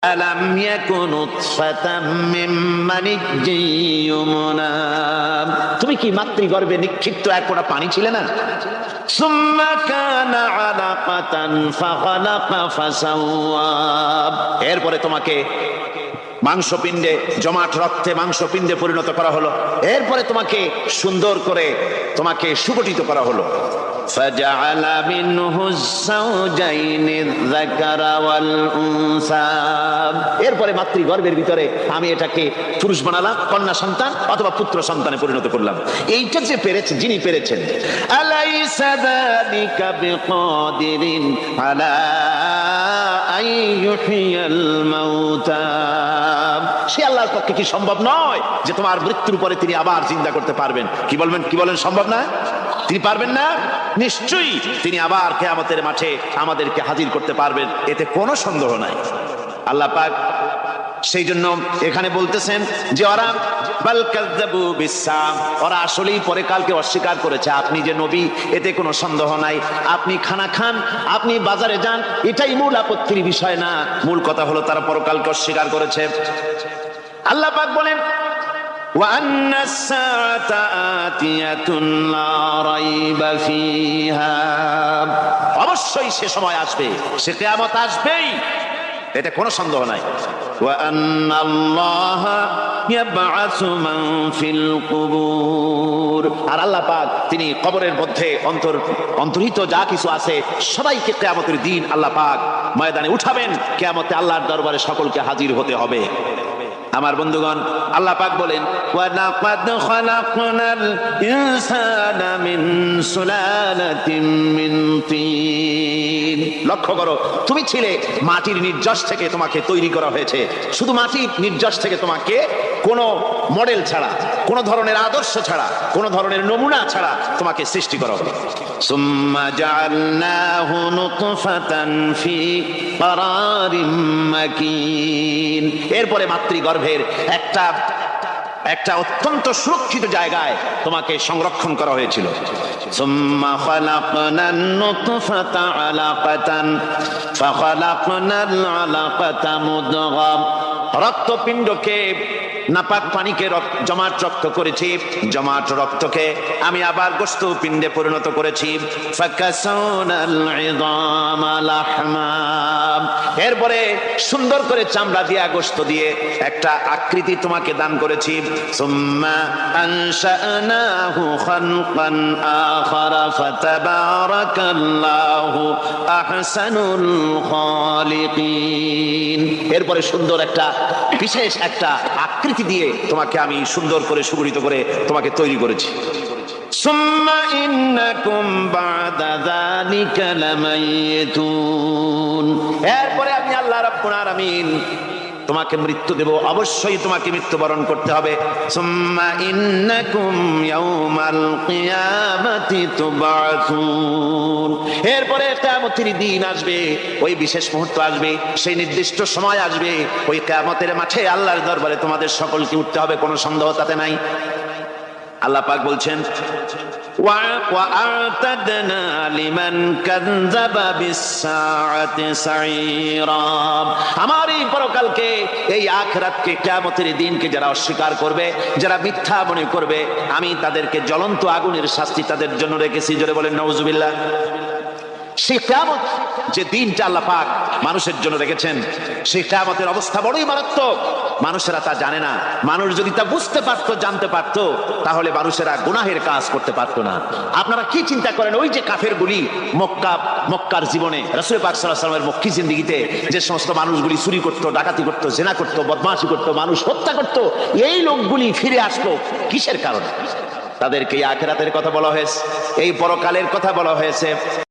আলাম ইয়াকুন নুতফাতাম মিন মানিজ্জিন ইউমনা, তুমি কি মাতৃগর্ভে নিক্ষিপ্ত এক ফোঁটা পানি ছিলে না? সুম্মা কানা আলাকাতান ফাখালাকা ফাসাওয়া, এরপরে তোমাকে মাংসপিণ্ডে, জমাট রক্তে মাংসপিণ্ডে পরিণত করা হলো, এরপরে তোমাকে সুন্দর করে তোমাকে সুগঠিত করা হলো। ফাজআলা মিনহু যাওজাইনি যাকারা ওয়াল উনসা, এরপরে মাতৃগর্ভের ভিতরে আমি এটাকে পুরুষ বানালাম, কন্যা সন্তান অথবা পুত্র সন্তানে পরিণত করলাম। এইটা যে পেরেছে, যিনি পেরেছেন, আলাইসা যালিকা বিকাদিরিন আলা আইয়ুহিয়াল মাউতা, সে আল্লাহর পক্ষে কি সম্ভব নয় যে তোমার মৃত্যুর পরে তিনি আবার জিন্দা করতে পারবেন? কি বলবেন, কি বলেন, সম্ভব না? তিনি পারবেন না? নিশ্চয়ই তিনি আবার কিয়ামতের মাঠে আমাদেরকে হাজির করতে পারবেন, এতে কোনো সন্দেহ নাই। আল্লাহ পাক সেই জন্য এখানে বলতেছেন যে ওরা বাল কাযযাবু বিসসা, ওরা আসলেই পরকালকে অস্বীকার করেছে। আপনি যে নবী, এতে কোনো সন্দেহ নাই। আপনি খানা খান, আপনি বাজারে যান, এটাই মূল আপত্তির বিষয় না। মূল কথা হলো তারা পরকালকে অস্বীকার করেছে। আল্লাহ পাক বলেন وَأَنَّ السَّاعَةَ آتِيَةٌ لَا رَيْبَ فِيهَا, অবশ্যই সে সময় আসবে, সে কিয়ামত আসবেই, এতে কোনো সন্দেহ নাই। وَأَنَّ اللَّهَ يَبْعَثُ مَن فِي الْقُبُورِ, আর আল্লাহ পাক তিনি কবরের মধ্যে অন্তর্হিত যা কিছু আছে সবাইকে কিয়ামতের দিন আল্লাহ পাক ময়দানে উঠাবেন। কিয়ামতে আল্লাহর দরবারে সকলকে হাজির হতে হবে। আমার বন্ধুগণ, আল্লাহ পাক বলেন ওয়ালাকাদ খালাকনাল ইনসানা মিন সুলালাতিন মিন তিন, লক্ষ্য করো, তুমি ছিলে মাটির নির্যাস থেকে, তোমাকে তৈরি করা হয়েছে। শুধু মাটির নির্যাস থেকে তোমাকে কোনো মডেল ছাড়া, কোনো ধরনের আদর্শ ছাড়া, কোনো ধরনের নমুনা ছাড়া তোমাকে সৃষ্টি করা হলো। সুম্মা জাআলনাহু নুতফাতান ফি ক্বারারিম মাকিন, এরপরে মাতৃগর্ভের একটা অত্যন্ত সুরক্ষিত জায়গায় তোমাকে সংরক্ষণ করা হয়েছিল। সুম্মা খালাকনান নুতফাতা আলাকাতান ফাখালাকনাল আলাকাতা মুদগা, রক্তপিণ্ডকে, নাপাক পানিকে জমাট রক্ত করেছি, জমাট রক্তকে আমি আবার গোশত পিণ্ডে পরিণত করেছি। ফাকাসাউনাল ইযামা লাহমা, এরপরে সুন্দর করে চামড়া দিয়া, গোশত দিয়ে একটা আকৃতি তোমাকে দান করেছি। সুম্মা আনশানাহু খালকান আখারা ফাতাবারাকাল্লাহু আহসানুল খালিকিন, এরপরে সুন্দর একটা বিশেষ একটা আকৃতি দিয়ে তোমাকে আমি সুন্দর করে সুগঠিত করে তোমাকে তৈরি করেছি। সুম্মা ইন্নাকুম বা'দা যালিকা লামাইতুন, এরপরে আমি আল্লাহ রাব্বুল আলামিন তোমাকে মৃত্যু দেব, অবশ্যই তোমাকে মৃত্যুবরণ করতে হবে। সুম্মা ইন্নাকুম ইয়াউমাল কিয়ামাতি তুবআসুন, এরপরে কিয়ামতের দিন আসবে, ওই বিশেষ মুহূর্ত আসবে, সেই নির্দিষ্ট সময় আসবে, ওই কিয়ামতের মাঠে আল্লাহর দরবারে তোমাদের সকলকে উঠতে হবে, কোনো সন্দেহ তাতে নাই। আল্লাহ পাক বলছেন ওয়া'আতাদনা লিমান কাযযাবা বিস-সাআতি সাঈরা, আমার এই পরকালকে, এই আখিরাতকে, কিয়ামতের দিনকে যারা অস্বীকার করবে, যারা মিথ্যা মনে করবে, আমি তাদেরকে জ্বলন্ত আগুনের শাস্তি তাদের জন্য রেখেছি। জোরে বলেন নাউজুবিল্লাহ। সেই কিয়ামত যে দিনটা আল্লাহ পাক মানুষের জন্য রেখেছেন, সেই কিয়ামতের অবস্থা বড়ই মারাত্মক। মানুষেরা তা জানে না। মানুষ যদি তা বুঝতে পারতো, জানতে পারতো, তাহলে মানুষেরা গুনাহের কাজ করতে পারতো না। আপনারা কি চিন্তা করেন, ওই যে কাফেরগুলি মক্কার জীবনে, রাসূল পাক সাল্লাল্লাহু আলাইহি ওয়াসাল্লামের মক্কি জিন্দেগিতে যে সমস্ত মানুষগুলি চুরি করতো, ডাকাতি করতো, জিনা করতো, বদমাশি করতো, মানুষ হত্যা করতো, এই লোকগুলি ফিরে আসলো কিসের কারণে? তাদেরকে এই আখিরাতের কথা বলা হয়েছে, এই পরকালের কথা বলা হয়েছে।